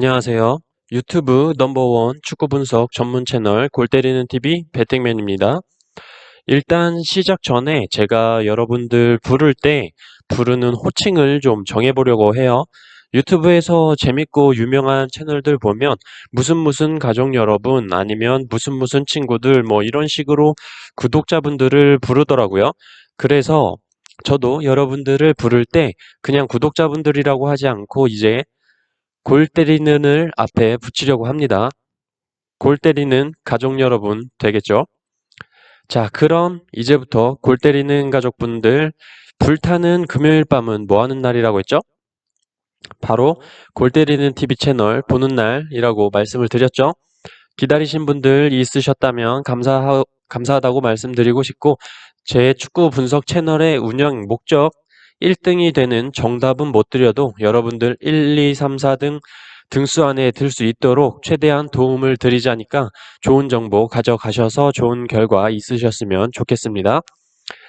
안녕하세요. 유튜브 넘버원 축구 분석 전문 채널 골 때리는 TV 배팅맨입니다. 일단 시작 전에 제가 여러분들 부를 때 부르는 호칭을 좀 정해보려고 해요. 유튜브에서 재밌고 유명한 채널들 보면 무슨 가족 여러분 아니면 무슨 친구들 뭐 이런 식으로 구독자분들을 부르더라고요. 그래서 저도 여러분들을 부를 때 그냥 구독자분들이라고 하지 않고 이제 골 때리는을 앞에 붙이려고 합니다. 골 때리는 가족 여러분 되겠죠? 자, 그럼 이제부터 골 때리는 가족분들 불타는 금요일 밤은 뭐 하는 날이라고 했죠? 바로 골 때리는 TV 채널 보는 날이라고 말씀을 드렸죠? 기다리신 분들 있으셨다면 감사하다고 말씀드리고 싶고 제 축구 분석 채널의 운영 목적 1등이 되는 정답은 못 드려도 여러분들 1, 2, 3, 4등 등수 안에 들 수 있도록 최대한 도움을 드리자니까 좋은 정보 가져가셔서 좋은 결과 있으셨으면 좋겠습니다.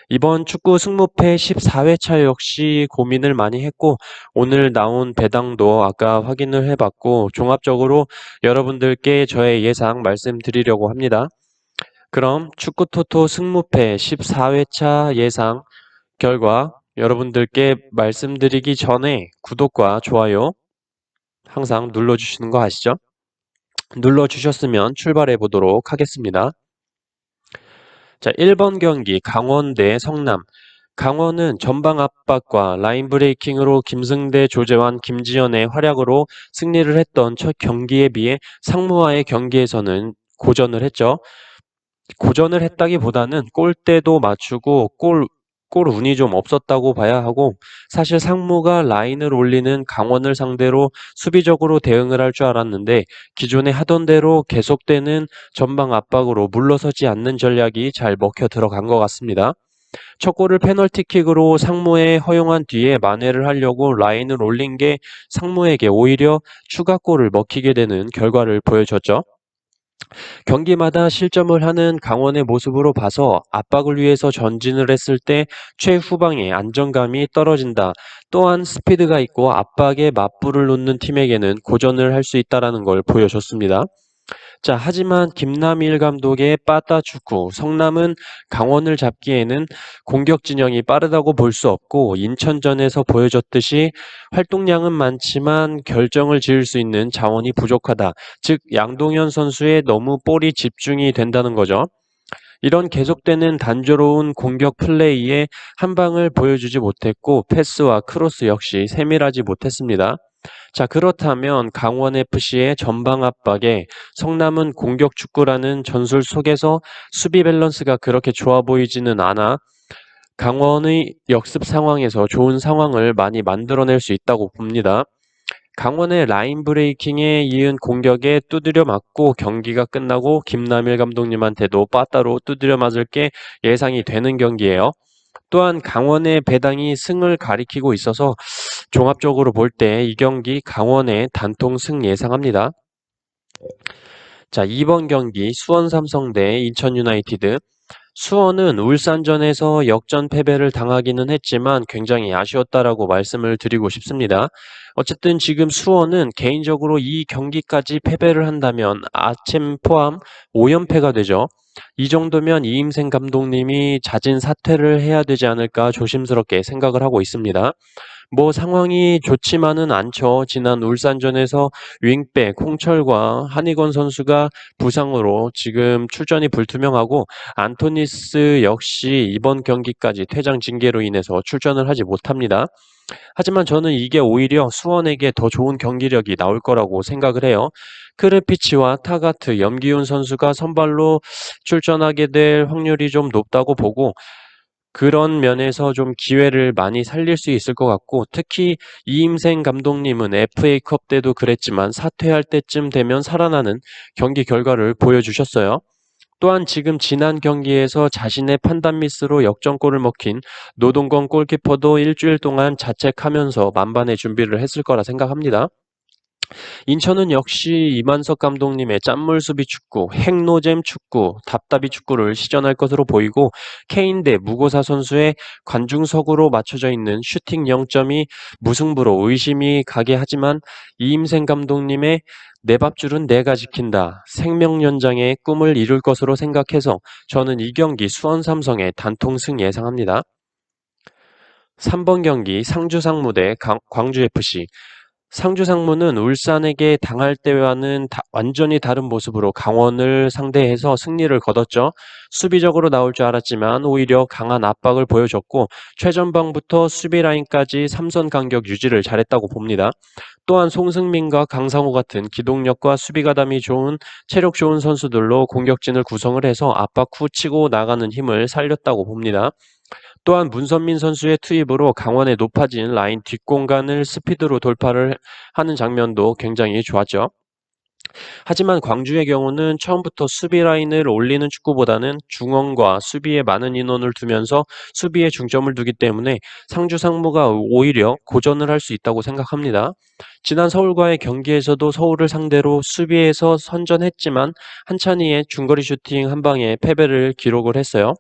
이번 축구 승무패 14회차 역시 고민을 많이 했고 오늘 나온 배당도 아까 확인을 해봤고 종합적으로 여러분들께 저의 예상 말씀드리려고 합니다. 그럼 축구토토 승무패 14회차 예상 결과 여러분들께 말씀드리기 전에 구독과 좋아요 항상 눌러주시는 거 아시죠? 눌러주셨으면 출발해 보도록 하겠습니다. 자, 1번 경기 강원 대 성남. 강원은 전방 압박과 라인 브레이킹으로 김승대, 조재환, 김지현의 활약으로 승리를 했던 첫 경기에 비해 상무와의 경기에서는 고전을 했죠. 고전을 했다기보다는 골대도 맞추고 골 운이 좀 없었다고 봐야 하고 사실 상무가 라인을 올리는 강원을 상대로 수비적으로 대응을 할 줄 알았는데 기존에 하던 대로 계속되는 전방 압박으로 물러서지 않는 전략이 잘 먹혀 들어간 것 같습니다. 첫 골을 페널티킥으로 상무에 허용한 뒤에 만회를 하려고 라인을 올린 게 상무에게 오히려 추가골을 먹히게 되는 결과를 보여줬죠. 경기마다 실점을 하는 강원의 모습으로 봐서 압박을 위해서 전진을 했을 때 최후방에 안정감이 떨어진다. 또한 스피드가 있고 압박에 맞불을 놓는 팀에게는 고전을 할 수 있다는 걸 보여줬습니다. 자, 하지만 김남일 감독의 빠따 축구, 성남은 강원을 잡기에는 공격 진영이 빠르다고 볼 수 없고 인천전에서 보여줬듯이 활동량은 많지만 결정을 지을 수 있는 자원이 부족하다. 즉 양동현 선수의 너무 볼이 집중이 된다는 거죠. 이런 계속되는 단조로운 공격 플레이에 한 방을 보여주지 못했고 패스와 크로스 역시 세밀하지 못했습니다. 자, 그렇다면 강원FC의 전방 압박에 성남은 공격 축구라는 전술 속에서 수비 밸런스가 그렇게 좋아 보이지는 않아 강원의 역습 상황에서 좋은 상황을 많이 만들어낼 수 있다고 봅니다. 강원의 라인 브레이킹에 이은 공격에 두드려 맞고 경기가 끝나고 김남일 감독님한테도 빠따로 두드려 맞을 게 예상이 되는 경기예요. 또한 강원의 배당이 승을 가리키고 있어서 종합적으로 볼 때 이 경기 강원의 단통 승 예상합니다. 자, 2번 경기 수원 삼성 대 인천 유나이티드. 수원은 울산전에서 역전 패배를 당하기는 했지만 굉장히 아쉬웠다라고 말씀을 드리고 싶습니다. 어쨌든 지금 수원은 개인적으로 이 경기까지 패배를 한다면 아침 포함 5연패가 되죠. 이 정도면 이임생 감독님이 자진 사퇴를 해야 되지 않을까 조심스럽게 생각을 하고 있습니다. 뭐 상황이 좋지만은 않죠. 지난 울산전에서 윙백 홍철과 한희건 선수가 부상으로 지금 출전이 불투명하고 안토니스 역시 이번 경기까지 퇴장 징계로 인해서 출전을 하지 못합니다. 하지만 저는 이게 오히려 수원에게 더 좋은 경기력이 나올 거라고 생각을 해요. 크르피치와 타가트, 염기훈 선수가 선발로 출전하게 될 확률이 좀 높다고 보고 그런 면에서 좀 기회를 많이 살릴 수 있을 것 같고 특히 이임생 감독님은 FA컵 때도 그랬지만 사퇴할 때쯤 되면 살아나는 경기 결과를 보여주셨어요. 또한 지금 지난 경기에서 자신의 판단 미스로 역전골을 먹힌 노동건 골키퍼도 일주일 동안 자책하면서 만반의 준비를 했을 거라 생각합니다. 인천은 역시 이만석 감독님의 짠물 수비 축구, 핵노잼 축구, 답답이 축구를 시전할 것으로 보이고 케인 대 무고사 선수의 관중석으로 맞춰져 있는 슈팅 0점이 무승부로 의심이 가게 하지만 이임생 감독님의 내 밥줄은 내가 지킨다. 생명연장의 꿈을 이룰 것으로 생각해서 저는 이 경기 수원 삼성의 단통승 예상합니다. 3번 경기 상주상무 대 광주FC. 상주상무는 울산에게 당할 때와는 완전히 다른 모습으로 강원을 상대해서 승리를 거뒀죠. 수비적으로 나올 줄 알았지만 오히려 강한 압박을 보여줬고 최전방부터 수비 라인까지 3선 간격 유지를 잘했다고 봅니다. 또한 송승민과 강상우 같은 기동력과 수비 가담이 좋은 체력 좋은 선수들로 공격진을 구성을 해서 압박 후 치고 나가는 힘을 살렸다고 봅니다. 또한 문선민 선수의 투입으로 강원의 높아진 라인 뒷공간을 스피드로 돌파를 하는 장면도 굉장히 좋았죠. 하지만 광주의 경우는 처음부터 수비 라인을 올리는 축구보다는 중원과 수비에 많은 인원을 두면서 수비에 중점을 두기 때문에 상주 상무가 오히려 고전을 할 수 있다고 생각합니다. 지난 서울과의 경기에서도 서울을 상대로 수비에서 선전했지만 한찬희의 중거리 슈팅 한 방에 패배를 기록을 했어요.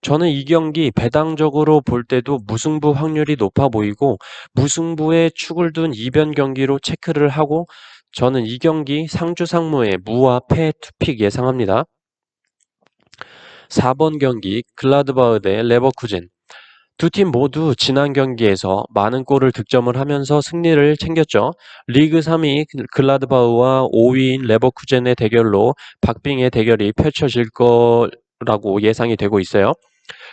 저는 이 경기 배당적으로 볼 때도 무승부 확률이 높아 보이고 무승부에 축을 둔 이변 경기로 체크를 하고 저는 이 경기 상주 상무의 무와 패 투픽 예상합니다. 4번 경기 글라드바흐 대 레버쿠젠. 두 팀 모두 지난 경기에서 많은 골을 득점을 하면서 승리를 챙겼죠. 리그 3위 글라드바흐와 5위인 레버쿠젠의 대결로 박빙의 대결이 펼쳐질 거라고 예상이 되고 있어요.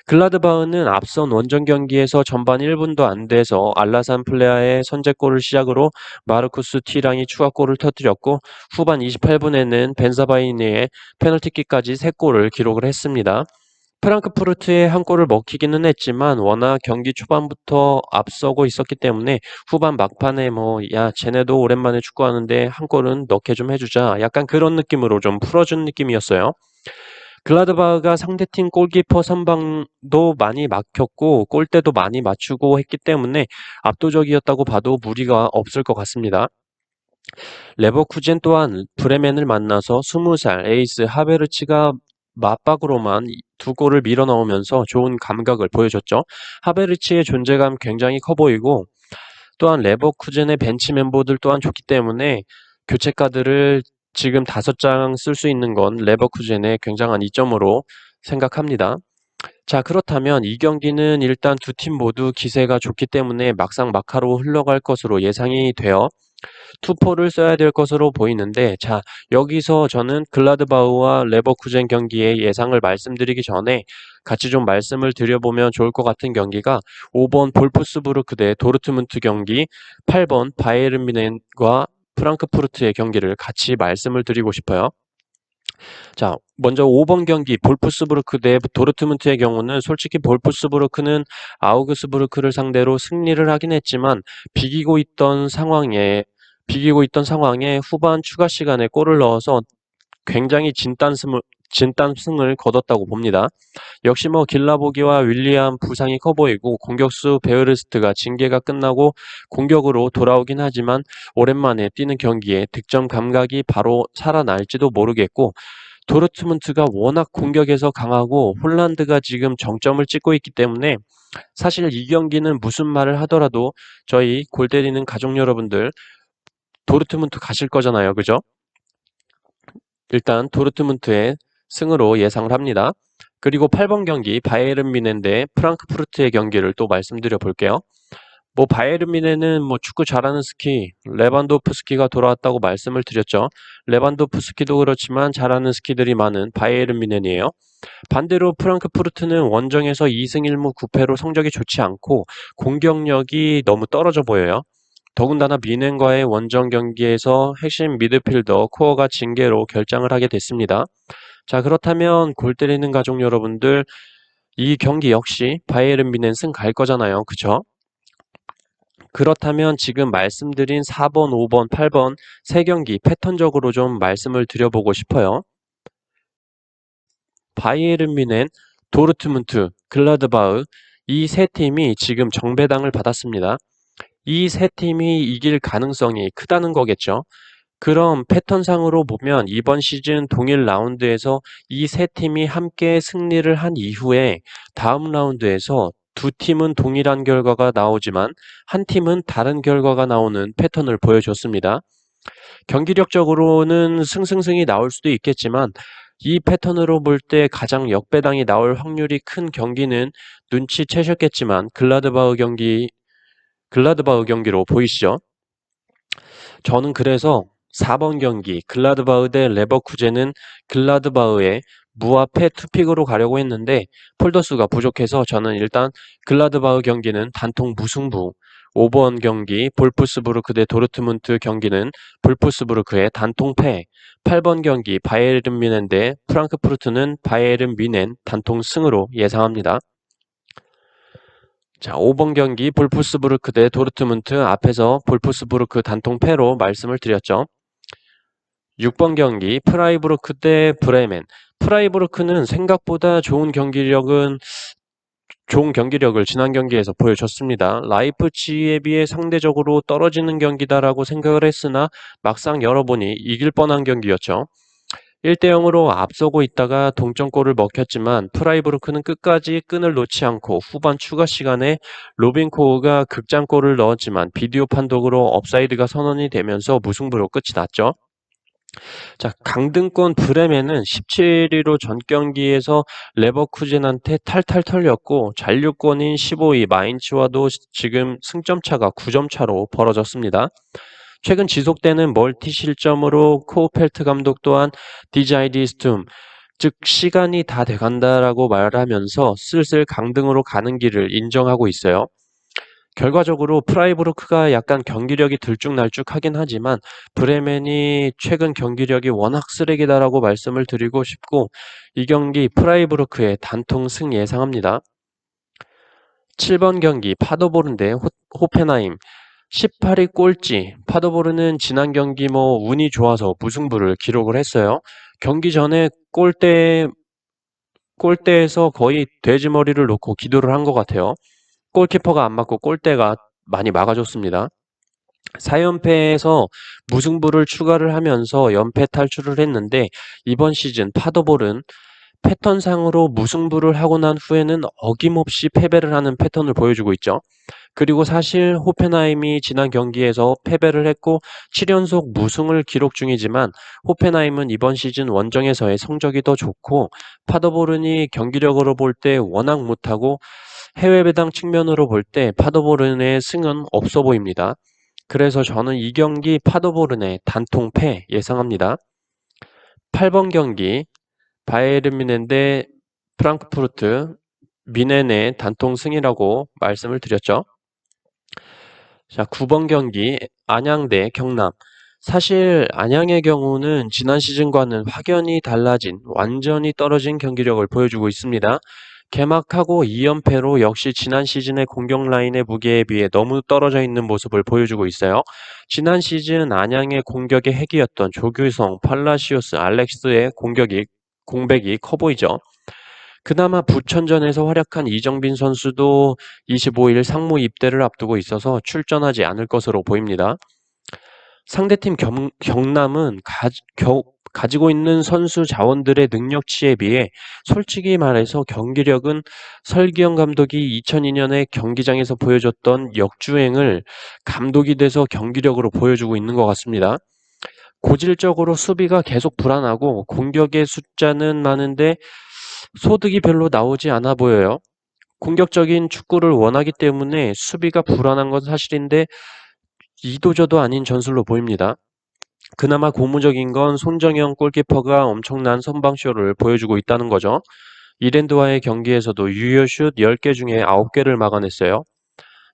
글라드바흐는 앞선 원정 경기에서 전반 1분도 안 돼서 알라산 플레아의 선제골을 시작으로 마르쿠스 티랑이 추가골을 터뜨렸고 후반 28분에는 벤사바이니의 페널티킥까지 3골을 기록을 했습니다. 프랑크푸르트에 한 골을 먹히기는 했지만 워낙 경기 초반부터 앞서고 있었기 때문에 후반 막판에 야 쟤네도 오랜만에 축구하는데 한 골은 넣게 좀 해주자 약간 그런 느낌으로 좀 풀어준 느낌이었어요. 글라드바흐가 상대팀 골키퍼 선방도 많이 막혔고 골대도 많이 맞추고 했기 때문에 압도적이었다고 봐도 무리가 없을 것 같습니다. 레버쿠젠 또한 브레멘을 만나서 20살 에이스 하베르치가 맞박으로만 2골을 밀어넣으면서 좋은 감각을 보여줬죠. 하베르치의 존재감 굉장히 커 보이고 또한 레버쿠젠의 벤치 멤버들 또한 좋기 때문에 교체 카드를 지금 5장 쓸 수 있는 건 레버쿠젠의 굉장한 이점으로 생각합니다. 자, 그렇다면 이 경기는 일단 두 팀 모두 기세가 좋기 때문에 막상 막하로 흘러갈 것으로 예상이 되어 투포를 써야 될 것으로 보이는데 자, 여기서 저는 글라드바흐와 레버쿠젠 경기의 예상을 말씀드리기 전에 같이 좀 말씀을 드려보면 좋을 것 같은 경기가 5번 볼프스부르크 대 도르트문트 경기, 8번 바이에른 뮌헨과 프랑크푸르트의 경기를 같이 말씀을 드리고 싶어요. 자, 먼저 5번 경기 볼프스부르크 대 도르트문트의 경우는 솔직히 볼프스부르크는 아우그스부르크를 상대로 승리를 하긴 했지만 비기고 있던 상황에 후반 추가 시간에 골을 넣어서 굉장히 진단승을 거뒀다고 봅니다. 역시 길라보기와 윌리안 부상이 커 보이고 공격수 베어르스트가 징계가 끝나고 공격으로 돌아오긴 하지만 오랜만에 뛰는 경기에 득점 감각이 바로 살아날지도 모르겠고 도르트문트가 워낙 공격에서 강하고 홀란드가 지금 정점을 찍고 있기 때문에 사실 이 경기는 무슨 말을 하더라도 저희 골 때리는 가족 여러분들 도르트문트 가실 거잖아요. 그죠? 일단 도르트문트의 승으로 예상을 합니다. 그리고 8번 경기 바이에른 뮌헨 대 프랑크푸르트의 경기를 또 말씀드려 볼게요. 바이에른 뮌헨은 축구 잘하는 스키 레반도프스키가 돌아왔다고 말씀을 드렸죠. 레반도프스키도 그렇지만 잘하는 스키들이 많은 바이에른 뮌헨이에요. 반대로 프랑크푸르트는 원정에서 2승 1무 9패로 성적이 좋지 않고 공격력이 너무 떨어져 보여요. 더군다나 뮌헨과의 원정 경기에서 핵심 미드필더 코어가 징계로 결장을 하게 됐습니다. 자, 그렇다면 골 때리는 가족 여러분들 이 경기 역시 바이에른 뮌헨 승 갈 거잖아요. 그쵸? 그렇다면 지금 말씀드린 4번, 5번, 8번 세 경기 패턴적으로 좀 말씀을 드려보고 싶어요. 바이에른 뮌헨, 도르트문트, 글라드바흐 이 세 팀이 지금 정배당을 받았습니다. 이 세 팀이 이길 가능성이 크다는 거겠죠. 그럼 패턴상으로 보면 이번 시즌 동일 라운드에서 이 세 팀이 함께 승리를 한 이후에 다음 라운드에서 두 팀은 동일한 결과가 나오지만 한 팀은 다른 결과가 나오는 패턴을 보여줬습니다. 경기력적으로는 승승승이 나올 수도 있겠지만 이 패턴으로 볼 때 가장 역배당이 나올 확률이 큰 경기는 눈치채셨겠지만 글라드바흐 경기로 보이시죠? 저는 그래서 4번 경기 글라드바흐 대 레버쿠젠은 글라드바흐의 무합의 투픽으로 가려고 했는데 폴더수가 부족해서 저는 일단 글라드바흐 경기는 단통 무승부, 5번 경기 볼프스부르크 대 도르트문트 경기는 볼프스부르크의 단통 패, 8번 경기 바이에른 뮌헨 대 프랑크푸르트는 바이에른 뮌헨 단통 승으로 예상합니다. 자, 5번 경기 볼프스부르크 대 도르트문트 앞에서 볼프스부르크 단통 패로 말씀을 드렸죠. 6번 경기 프라이부르크 대 브레멘. 프라이부르크는 생각보다 좋은 경기력을 지난 경기에서 보여줬습니다. 라이프치히에 비해 상대적으로 떨어지는 경기다라고 생각을 했으나 막상 열어보니 이길 뻔한 경기였죠. 1대0으로 앞서고 있다가 동점골을 먹혔지만 프라이부르크는 끝까지 끈을 놓지 않고 후반 추가 시간에 로빈코흐가 극장골을 넣었지만 비디오 판독으로 업사이드가 선언이 되면서 무승부로 끝이 났죠. 자, 강등권 브레멘은 17위로 전 경기에서 레버쿠젠한테 탈탈 털렸고 잔류권인 15위 마인츠와도 지금 승점 차가 9점 차로 벌어졌습니다. 최근 지속되는 멀티 실점으로 코우펠트 감독 또한 디자이디 스툼, 즉 시간이 다 돼간다라고 말하면서 슬슬 강등으로 가는 길을 인정하고 있어요. 결과적으로 프라이부르크가 약간 경기력이 들쭉날쭉하긴 하지만 브레멘이 최근 경기력이 워낙 쓰레기다라고 말씀을 드리고 싶고 이 경기 프라이부르크의 단통 승 예상합니다. 7번 경기 파더보른 대 호펜하임 18위 꼴찌 파더보르는 지난 경기 운이 좋아서 무승부를 기록을 했어요. 경기 전에 골대에서 거의 돼지머리를 놓고 기도를 한 것 같아요. 골키퍼가 안 맞고 골대가 많이 막아줬습니다. 4연패에서 무승부를 추가를 하면서 연패 탈출을 했는데 이번 시즌 파더볼은 패턴상으로 무승부를 하고 난 후에는 어김없이 패배를 하는 패턴을 보여주고 있죠. 그리고 사실 호펜하임이 지난 경기에서 패배를 했고 7연속 무승을 기록 중이지만 호펜하임은 이번 시즌 원정에서의 성적이 더 좋고 파더보른이 경기력으로 볼 때 워낙 못하고 해외 배당 측면으로 볼 때 파더보른의 승은 없어 보입니다. 그래서 저는 이 경기 파더보른의 단통 패 예상합니다. 8번 경기 바이에른 뮌헨 대 프랑크푸르트 뮌헨의 단통 승이라고 말씀을 드렸죠. 자, 9번 경기 안양 대 경남. 사실 안양의 경우는 지난 시즌과는 확연히 달라진 완전히 떨어진 경기력을 보여주고 있습니다. 개막하고 2연패로 역시 지난 시즌의 공격 라인의 무게에 비해 너무 떨어져 있는 모습을 보여주고 있어요. 지난 시즌 안양의 공격의 핵이었던 조규성, 팔라시오스, 알렉스의 공백이 커 보이죠. 그나마 부천전에서 활약한 이정빈 선수도 25일 상무 입대를 앞두고 있어서 출전하지 않을 것으로 보입니다. 상대팀 경남은 가지고 있는 선수 자원들의 능력치에 비해 솔직히 말해서 경기력은 설기현 감독이 2002년에 경기장에서 보여줬던 역주행을 감독이 돼서 경기력으로 보여주고 있는 것 같습니다. 고질적으로 수비가 계속 불안하고 공격의 숫자는 많은데 소득이 별로 나오지 않아 보여요. 공격적인 축구를 원하기 때문에 수비가 불안한 건 사실인데 이도저도 아닌 전술로 보입니다. 그나마 고무적인 건 손정영 골키퍼가 엄청난 선방쇼를 보여주고 있다는 거죠. 이랜드와의 경기에서도 유효슛 10개 중에 9개를 막아냈어요.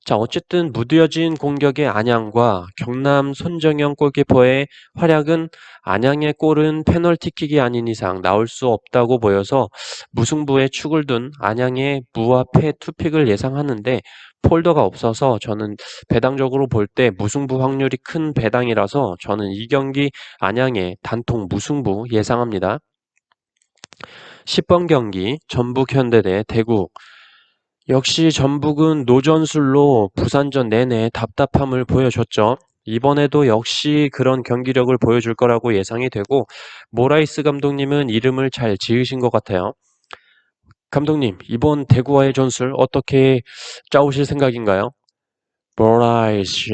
자, 어쨌든 무뎌진 공격의 안양과 경남 손정영 골키퍼의 활약은 안양의 골은 페널티킥이 아닌 이상 나올 수 없다고 보여서 무승부에 축을 둔 안양의 무합의 투픽을 예상하는데 폴더가 없어서 저는 배당적으로 볼 때 무승부 확률이 큰 배당이라서 저는 이 경기 안양의 단통 무승부 예상합니다. 10번 경기 전북 현대 대 대구 역시 전북은 노전술로 부산전 내내 답답함을 보여줬죠. 이번에도 역시 그런 경기력을 보여줄 거라고 예상이 되고, 모라이스 감독님은 이름을 잘 지으신 것 같아요. 감독님, 이번 대구와의 전술 어떻게 짜오실 생각인가요? 모라이스.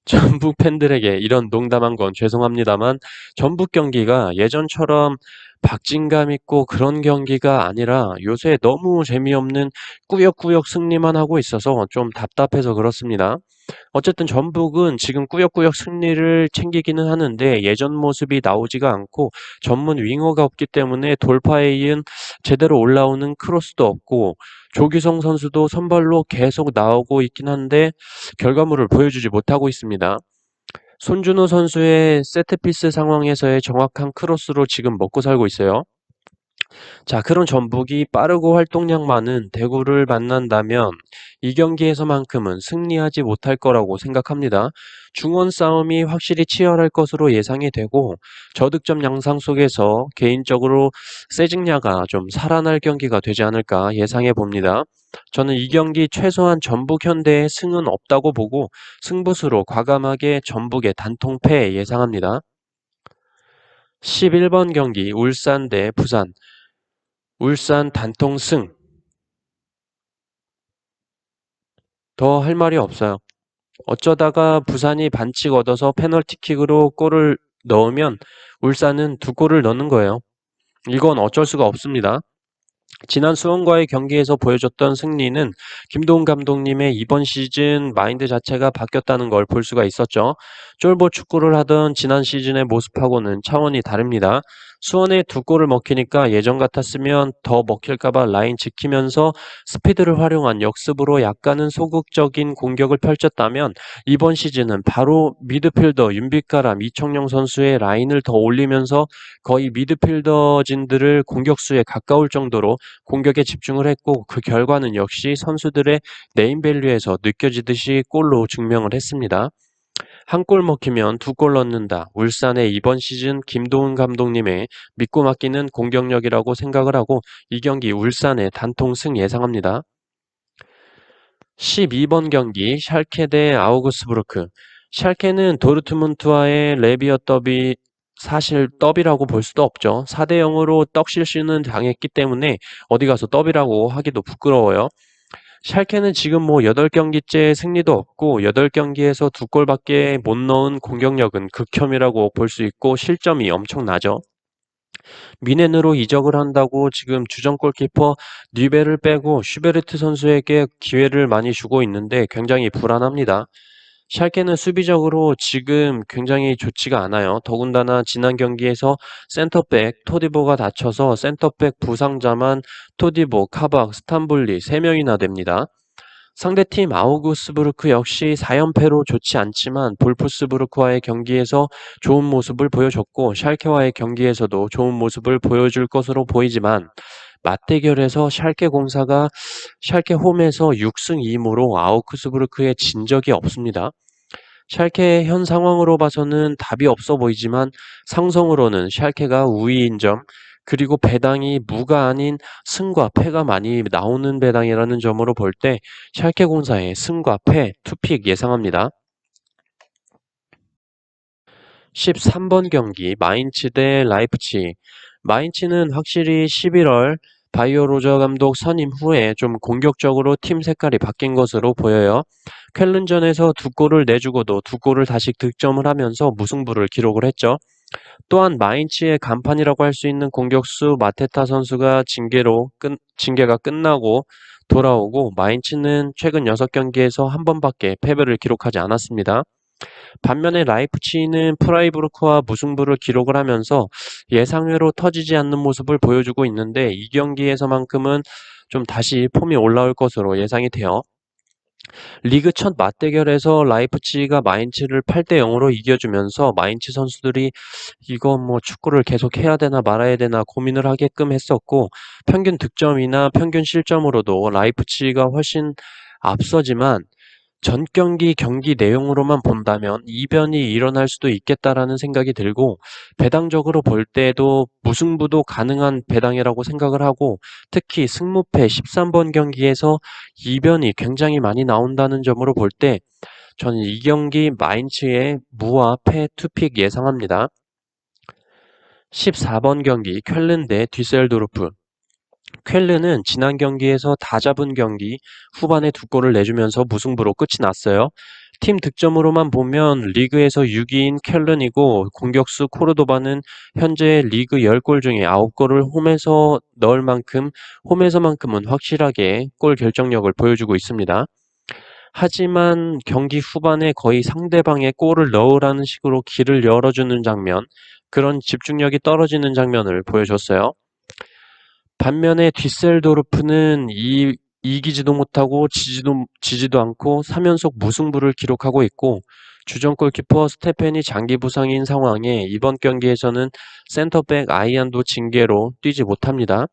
전북 팬들에게 이런 농담한 건 죄송합니다만, 전북 경기가 예전처럼 박진감 있고 그런 경기가 아니라 요새 너무 재미없는 꾸역꾸역 승리만 하고 있어서 좀 답답해서 그렇습니다. 어쨌든 전북은 지금 꾸역꾸역 승리를 챙기기는 하는데 예전 모습이 나오지가 않고, 전문 윙어가 없기 때문에 돌파에 이은 제대로 올라오는 크로스도 없고, 조규성 선수도 선발로 계속 나오고 있긴 한데 결과물을 보여주지 못하고 있습니다. 손준호 선수의 세트피스 상황에서의 정확한 크로스로 지금 먹고 살고 있어요. 자, 그런 전북이 빠르고 활동량 많은 대구를 만난다면 이 경기에서만큼은 승리하지 못할 거라고 생각합니다. 중원 싸움이 확실히 치열할 것으로 예상이 되고, 저득점 양상 속에서 개인적으로 세징야가 좀 살아날 경기가 되지 않을까 예상해 봅니다. 저는 이 경기 최소한 전북 현대의 승은 없다고 보고 승부수로 과감하게 전북의 단통패 예상합니다. 11번 경기 울산 대 부산. 울산 단통승. 더 할 말이 없어요. 어쩌다가 부산이 반칙 얻어서 페널티킥으로 골을 넣으면 울산은 두 골을 넣는 거예요. 이건 어쩔 수가 없습니다. 지난 수원과의 경기에서 보여줬던 승리는 김도훈 감독님의 이번 시즌 마인드 자체가 바뀌었다는 걸 볼 수가 있었죠. 쫄보 축구를 하던 지난 시즌의 모습하고는 차원이 다릅니다. 수원에 두 골을 먹히니까 예전 같았으면 더 먹힐까봐 라인 지키면서 스피드를 활용한 역습으로 약간은 소극적인 공격을 펼쳤다면, 이번 시즌은 바로 미드필더 윤빛가람, 이청용 선수의 라인을 더 올리면서 거의 미드필더진들을 공격수에 가까울 정도로 공격에 집중을 했고, 그 결과는 역시 선수들의 네임밸류에서 느껴지듯이 골로 증명을 했습니다. 한 골 먹히면 두 골 넣는다. 울산의 이번 시즌 김도훈 감독님의 믿고 맡기는 공격력이라고 생각을 하고 이 경기 울산의 단통승 예상합니다. 12번 경기 샬케 대 아우그스부르크. 샬케는 도르트문트와의 레비어 더비, 사실 더비라고 볼 수도 없죠. 4대 0으로 떡실시는 당했기 때문에 어디 가서 더비라고 하기도 부끄러워요. 샬케는 지금 뭐 8경기째 승리도 없고 8경기에서 2골밖에 못 넣은 공격력은 극혐이라고 볼 수 있고 실점이 엄청나죠. 미넨으로 이적을 한다고 지금 주전 골키퍼 뉴베를 빼고 슈베르트 선수에게 기회를 많이 주고 있는데 굉장히 불안합니다. 샬케는 수비적으로 지금 굉장히 좋지가 않아요. 더군다나 지난 경기에서 센터백 토디보가 다쳐서 센터백 부상자만 토디보, 카박, 스탄불리 3명이나 됩니다. 상대팀 아우구스부르크 역시 4연패로 좋지 않지만 볼프스부르크와의 경기에서 좋은 모습을 보여줬고, 샬케와의 경기에서도 좋은 모습을 보여줄 것으로 보이지만, 맞대결에서 샬케 공사가 샬케 홈에서 6승 2무로 아우크스부르크에 진 적이 없습니다. 샬케의 현 상황으로 봐서는 답이 없어 보이지만 상성으로는 샬케가 우위인 점, 그리고 배당이 무가 아닌 승과 패가 많이 나오는 배당이라는 점으로 볼 때 샬케 공사의 승과 패 투픽 예상합니다. 13번 경기 마인츠 대 라이프치히. 마인츠는 확실히 11월 바이오 로저 감독 선임 후에 좀 공격적으로 팀 색깔이 바뀐 것으로 보여요. 쾰른전에서 두 골을 내주고도 두 골을 다시 득점을 하면서 무승부를 기록을 했죠. 또한 마인츠의 간판이라고 할 수 있는 공격수 마테타 선수가 징계가 끝나고 돌아오고, 마인츠는 최근 6경기에서 한 번밖에 패배를 기록하지 않았습니다. 반면에 라이프치히는 프라이부르크와 무승부를 기록을 하면서 예상외로 터지지 않는 모습을 보여주고 있는데, 이 경기에서만큼은 좀 다시 폼이 올라올 것으로 예상이 돼요. 리그 첫 맞대결에서 라이프치히가 마인츠를 8대 0으로 이겨주면서 마인츠 선수들이 이거 뭐 축구를 계속 해야 되나 말아야 되나 고민을 하게끔 했었고, 평균 득점이나 평균 실점으로도 라이프치히가 훨씬 앞서지만 전 경기 내용으로만 본다면 이변이 일어날 수도 있겠다라는 생각이 들고 배당적으로 볼 때도 무승부도 가능한 배당이라고 생각을 하고 특히 승무패 13번 경기에서 이변이 굉장히 많이 나온다는 점으로 볼 때 저는 이 경기 마인츠의 무와 패 투픽 예상합니다. 14번 경기 쾰른 대 뒤셀도르프. 쾰른은 지난 경기에서 다 잡은 경기 후반에 두 골을 내주면서 무승부로 끝이 났어요. 팀 득점으로만 보면 리그에서 6위인 쾰른이고 공격수 코르도바는 현재 리그 10골 중에 9골을 홈에서 넣을 만큼 홈에서만큼은 확실하게 골 결정력을 보여주고 있습니다. 하지만 경기 후반에 거의 상대방의 골을 넣으라는 식으로 길을 열어주는 장면, 그런 집중력이 떨어지는 장면을 보여줬어요. 반면에 뒤셀도르프는 이기지도 못하고 지지도 않고 3연속 무승부를 기록하고 있고 주전 골키퍼 스테펜이 장기 부상인 상황에 이번 경기에서는 센터백 아이안도 징계로 뛰지 못합니다.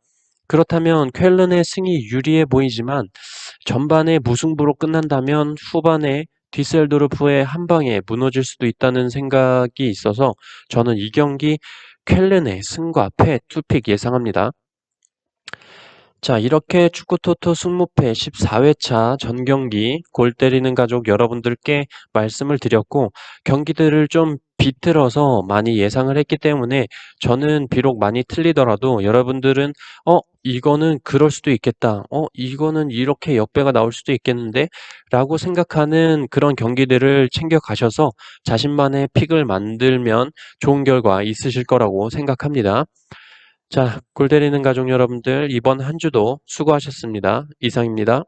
그렇다면 쾰른의 승이 유리해 보이지만 전반에 무승부로 끝난다면 후반에 뒤셀도르프의 한 방에 무너질 수도 있다는 생각이 있어서 저는 이 경기 쾰른의 승과 패 투픽 예상합니다. 자, 이렇게 축구토토 승무패 14회차 전경기 골 때리는 가족 여러분들께 말씀을 드렸고 경기들을 좀 비틀어서 많이 예상을 했기 때문에 저는 비록 많이 틀리더라도 여러분들은 이거는 그럴 수도 있겠다. 이거는 이렇게 역배가 나올 수도 있겠는데 라고 생각하는 그런 경기들을 챙겨 가셔서 자신만의 픽을 만들면 좋은 결과 있으실 거라고 생각합니다. 자, 골 때리는 가족 여러분들, 이번 한 주도 수고하셨습니다. 이상입니다.